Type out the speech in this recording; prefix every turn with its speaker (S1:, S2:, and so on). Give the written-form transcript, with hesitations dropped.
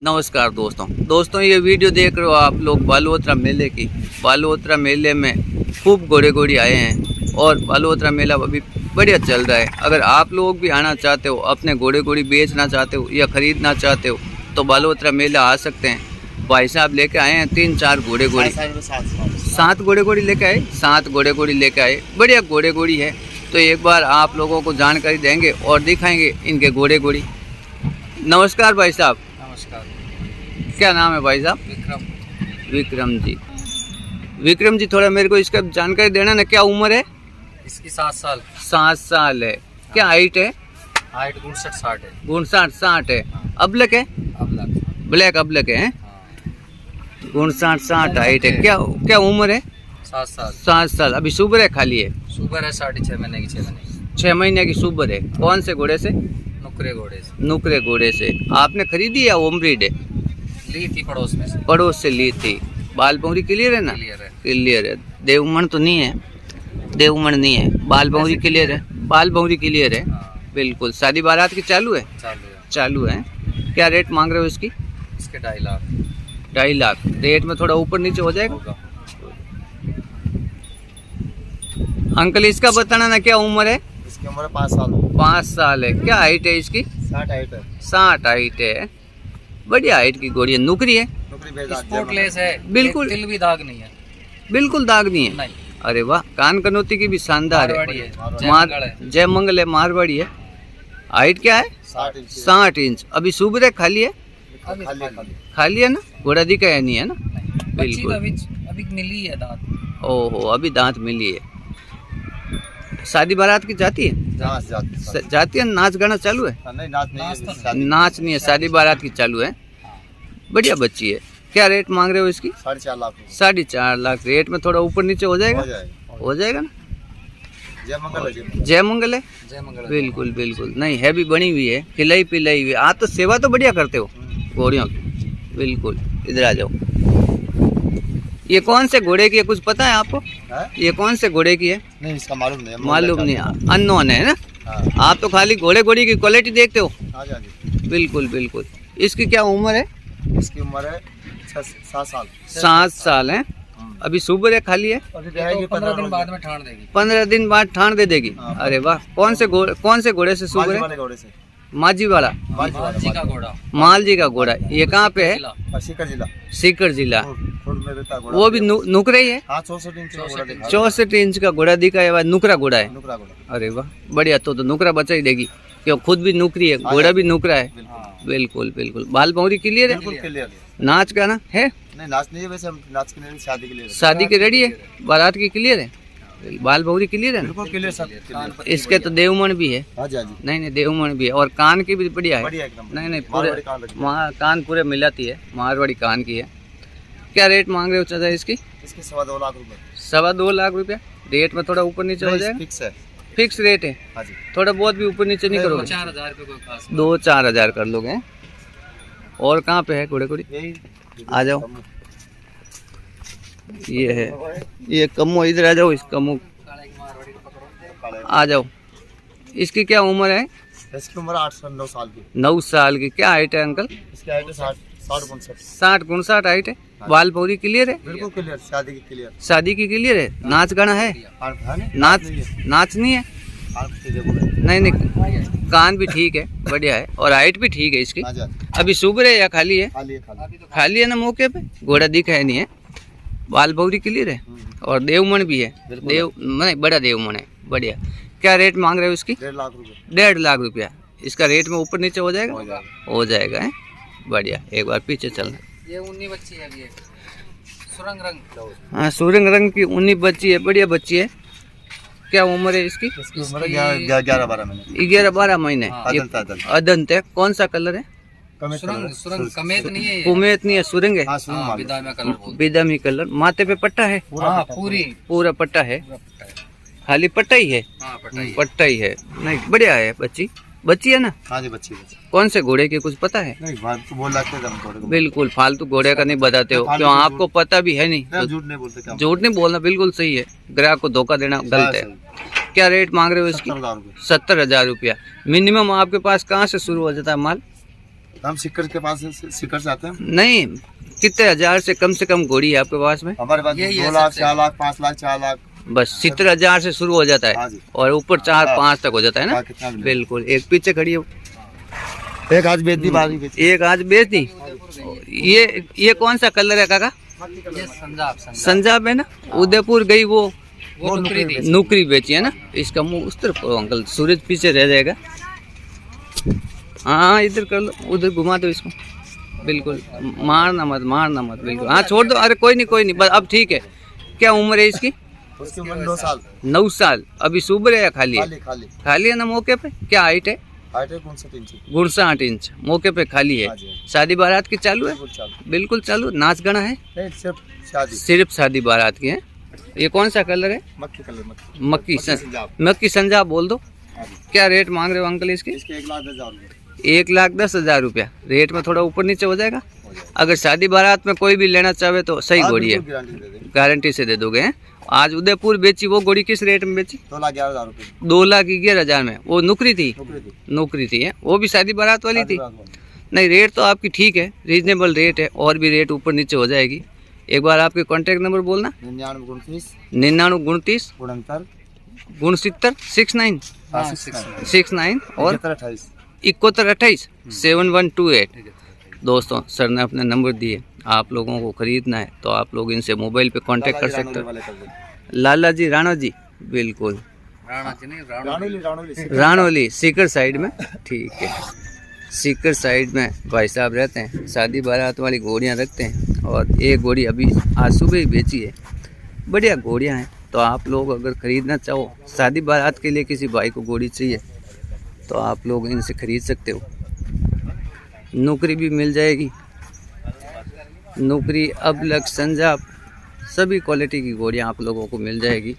S1: नमस्कार दोस्तों ये वीडियो देख रहे हो आप लोग बालोतरा मेले की। बालोतरा मेले में खूब घोड़े आए हैं और बालोतरा मेला अभी बढ़िया चल रहा है। अगर आप लोग भी आना चाहते हो, अपने घोड़े बेचना चाहते हो या ख़रीदना चाहते हो तो बालोतरा मेला आ सकते हैं। भाई साहब लेके आए हैं 3-4 घोड़े 7 घोड़े लेके आए 7 घोड़े लेके आए। बढ़िया घोड़े है। तो एक बार आप लोगों को जानकारी देंगे और दिखाएंगे इनके घोड़े। नमस्कार भाई साहब।
S2: नमस्कार।
S1: क्या नाम है भाई साहब? विक्रम जी थोड़ा मेरे को इसका जानकारी देना ना। क्या उम्र है
S2: इसकी? 7 साल।
S1: 7 साल है। क्या हाइट है?
S2: हाइट 59-60 है।
S1: 59-60 है। अबलक है? ब्लैक अबलक है। 59-60 हाइट है। क्या उम्र है?
S2: 7 साल।
S1: 7 साल। अभी सुबर है? खाली है?
S2: सुबर है 6.5 महीने की।
S1: 6 महीने की सुबर है। कौन से घोड़े से? नुकरे घोड़े से। आपने खरीदी या होम ब्रीड है?
S2: ली थी
S1: पड़ोस से ली थी। बाल पौरी क्लियर है ना? क्लियर है। देवमण तो नहीं है? देवमण नहीं है। बाल पौरी क्लियर है? बाल पौरी क्लियर है। बिल्कुल। शादी बारात की चालू है? चालू है। क्या रेट मांग रहे हो इसकी?
S2: इसके 2.5 लाख।
S1: 2.5 लाख। रेट में थोड़ा ऊपर नीचे हो जाएगा अंकल। इसका बताना ना। क्या उम्र है?
S2: इसकी उम्र 5 साल।
S1: 5 साल है। क्या हाइट है इसकी?
S2: 60 हाइट है।
S1: 60 हाइट है। बढ़िया हाइट की घोड़ी है। नुकरी है?
S2: स्पोर्टलेस है।
S1: बिल्कुल।
S2: तिल भी दाग नहीं है।
S1: बिल्कुल दाग नहीं है।
S2: नहीं।
S1: अरे वाह। कान कनौती की भी शानदार है। जय मंगल है। मारवाड़ी है। हाइट क्या है? 60 इंच। अभी सुबर है? खाली है? खाली है ना? घोड़ा दिखा है नहीं है ना? बिल्कुल।
S2: अभी मिली है दांत।
S1: ओहो अभी दांत मिली है। शादी बारात की जाती है? जाती है। नाच गाना चालू है? नाच नहीं है। शादी बारात की चालू है। बढ़िया बच्ची है। क्या रेट मांग रहे हो इसकी?
S2: 4.5 लाख।
S1: 4.5 लाख। रेट में थोड़ा ऊपर नीचे हो जाएगा? हो जाएगा ना? जय मंगल है। बिल्कुल। नहीं है भी बनी हुई है। खिलाई पिलाई हुई। आप तो सेवा तो बढ़िया करते हो घोड़ियों की। बिल्कुल। इधर आ जाओ। ये कौन से घोड़े की है? कुछ पता है आपको? ये कौन से घोड़े की है?
S2: नहीं, इसका मालूम
S1: नहीं। अननोन है ना? आप तो खाली घोड़े की क्वालिटी देखते हो। बिल्कुल। इसकी क्या उम्र है?
S2: इसकी उम्र है 7 साल।
S1: 7 साल है। अभी सुबर है? खाली है?
S2: 15 दिन बाद में ठाण देगी।
S1: 15 दिन बाद ठाण दे देगी। अरे वाह। कौन से घोड़े से सुबर है? माझी वाला। माल जी का घोड़ा। ये कहाँ पे है? सीकर जिला। वो भी नुकरा ही है? 64 इंच का घोड़ा दिखा है। नुकरा घोड़ा है। अरे वाह बढ़िया। तो नुकरा बचा ही देगी क्यों? खुद भी नुकरी है, घोड़ा भी नुकरा है। बिल्कुल। बाल पौरी क्लियर है? नाच का ना है?
S2: नहीं, नाच नहीं है। वैसे हम नाच के लिए शादी के लिए।
S1: शादी की रेडी है? बारात की क्लियर है? बाल पौरी क्लियर है?
S2: बिल्कुल क्लियर सब।
S1: इसके तो देवमण भी है। नहीं देवमण भी है। और कान की भी बढ़िया है। नहीं पूरे कान पूरे मिलाती है। मारवाड़ी कान की है। क्या रेट मांग रहे हो चाचा इसकी?
S2: 2.25 लाख रुपए।
S1: 2.25 लाख रुपया। रेट में थोड़ा ऊपर नीचे हो जाएगा?
S2: फिक्स है।
S1: फिक्स रेट है? थोड़ा बहुत भी ऊपर नीचे नहीं करोगे? 2-4 हजार कर लोगे। और कहाँ पे है घोड़े? आ जाओ। ये है। ये कमो। इधर आ जाओ। इस कमो आ जाओ। इसकी क्या उम्र है?
S2: इसकी उम्र 8-9 साल की।
S1: 9 साल की। क्या हाइट है अंकल?
S2: इसकी हाइट 60-59।
S1: 60-59 हाइट है। बाल पौरी क्लियर है?
S2: बिल्कुल क्लियर।
S1: शादी की क्लियर है। नाच गाना है? नाच नहीं है? नहीं कान भी ठीक है। बढ़िया है। और हाइट भी ठीक है इसकी। अभी सुबर है या खाली है? खाली है ना? मौके पे घोड़ा दिखा है नहीं है? बाल पौरी क्लियर है। और देवमण भी है। बड़ा देवमण है। बढ़िया। क्या रेट मांग रहे हो इसकी? 1.5 लाख रुपया। इसका रेट में ऊपर नीचे हो जाएगा? हो जाएगा है। बढ़िया। एक बार पीछे चलना।
S2: ये 19 बच्ची है अभी। सुरंग रंग।
S1: हाँ सुरंग रंग की 19 बच्ची है। बढ़िया बच्ची है। क्या उम्र है इसकी?
S2: उम्र 11-12 महीने।
S1: 11-12 महीने। अदंत है। कौन सा कलर है?
S2: सुरंग कमेत नहीं है।
S1: कुमेत नहीं है। सुरंग है। बिदामी कलर। माथे पे पट्टा है? पूरा पट्टा है। खाली पट्टा ही है? पट्टा ही है। नहीं बढ़िया है। बच्ची है ना?
S2: हाँ जी बच्ची।
S1: कौन से घोड़े की कुछ पता है?
S2: नहीं,
S1: बिल्कुल फालतू घोड़े का नहीं बताते हो क्यों? आपको पता भी है नहीं। झूठ नहीं बोलना। बिल्कुल सही है। ग्राहक को धोखा देना गलत है। क्या रेट मांग रहे हो इसकी? 70,000 रुपया। मिनिमम आपके पास कहाँ से शुरू हो जाता है माल?
S3: हम सिक्कर के पास सिक्कर से आते हैं।
S1: नहीं, कितने हजार से कम घोड़ी है आपके पास में?
S3: हमारे पास
S2: यही
S3: 2
S2: है
S3: लाख,
S2: सबसे।
S3: 4 लाख, 5 लाख, 4 लाख।
S1: बस 70,000 से शुरू हो जाता
S3: हाँ
S1: है
S3: जी।
S1: और ऊपर 4-5
S3: हाँ।
S1: तक हो जाता है ना?
S3: हाँ, कितना भी।
S1: बिल्कुल। एक पीछे खड़ी है,
S3: एक आज बेच दी, बारी बेच दी।
S1: एक आज बेच दी। ये कौन सा कलर है काका?
S2: ये संजाब
S1: संजाब है ना? उदयपुर गई वो
S2: वो नुकरी थी।
S1: नुकरी बेची है ना? इसका मुंह उस तरफ करो अंकल, सूरज पीछे रह जाएगा। हाँ इधर कर लो, उधर घुमा दो इसको। बिल्कुल, मारना मत बिल्कुल। हाँ छोड़ दो, अरे कोई नहीं बस अब ठीक है। क्या उम्र है इसकी?
S3: उसकी उम्र 9 साल।
S1: 9 साल। अभी सुबह है या खाली है?
S3: खाली
S1: खाली है ना मौके पे? क्या हाइट है?
S3: हाइट है 59 इंच।
S1: 59 इंच। मौके पे खाली है।
S3: हाँ जी।
S1: शादी बारात की चालू है?
S3: बिल्कुल चालू।
S1: बिल्कुल चालू। नाच गाना है?
S3: नहीं, सिर्फ शादी।
S1: सिर्फ शादी बारात की है। ये कौन सा कलर है?
S3: मक्खी कलर, मक्खी।
S1: मक्की
S3: संजाब।
S1: मक्की संजाब बोल दो।
S3: हाँ जी।
S1: क्या रेट मांग रहे हो अंकल इसके?
S3: इसके 1,10,000 रुपये
S1: 1,10,000 रुपया। रेट में थोड़ा ऊपर नीचे हो जाएगा।
S3: हो जाएगा।
S1: अगर शादी बारात में कोई भी लेना चाहे तो सही
S3: हाँ,
S1: घोड़ी है,
S3: बिल्कुल गारंटी दे देंगे।
S1: गारंटी से दे दोगे हैं? आज उदयपुर बेची वो घोड़ी किस रेट में बेची?
S3: 2,11,000 रुपये
S1: 2,11,000 में। वो नुकरी थी?
S3: नौकरी थी।
S1: नौकरी थी है? वो भी शादी बारात वाली
S3: शादी
S1: थी?
S3: बारात वाली।
S1: नहीं, रेट तो आपकी ठीक है, रीजनेबल रेट है। और भी रेट ऊपर नीचे हो जाएगी। एक बार आपके कॉन्टैक्ट नंबर बोलना।
S3: 99 29
S1: 99 29
S3: 69
S1: 69 69
S3: हाँ,
S1: 69 और
S3: 71
S1: 71 28 7128। दोस्तों सर ने अपने नंबर दिए, आप लोगों को खरीदना है तो आप लोग इनसे मोबाइल पे कांटेक्ट कर सकते हो। लाला जी राणा जी, बिल्कुल
S2: राणा जी नहीं,
S3: राणोली
S1: रानोली सीकर साइड में। ठीक है, सीकर साइड में भाई साहब रहते हैं, शादी बारात वाली घोड़ियाँ रखते हैं। और एक घोड़ी अभी आज सुबह ही बेची है। बढ़िया घोड़ियाँ हैं। तो आप लोग अगर ख़रीदना चाहो, शादी बारात के लिए किसी भाई को घोड़ी चाहिए तो आप लोग इनसे ख़रीद सकते हो। नौकरी भी मिल जाएगी। नौकरी, अबलक, संजाब, सभी क्वालिटी की घोड़ियाँ आप लोगों को मिल जाएगी।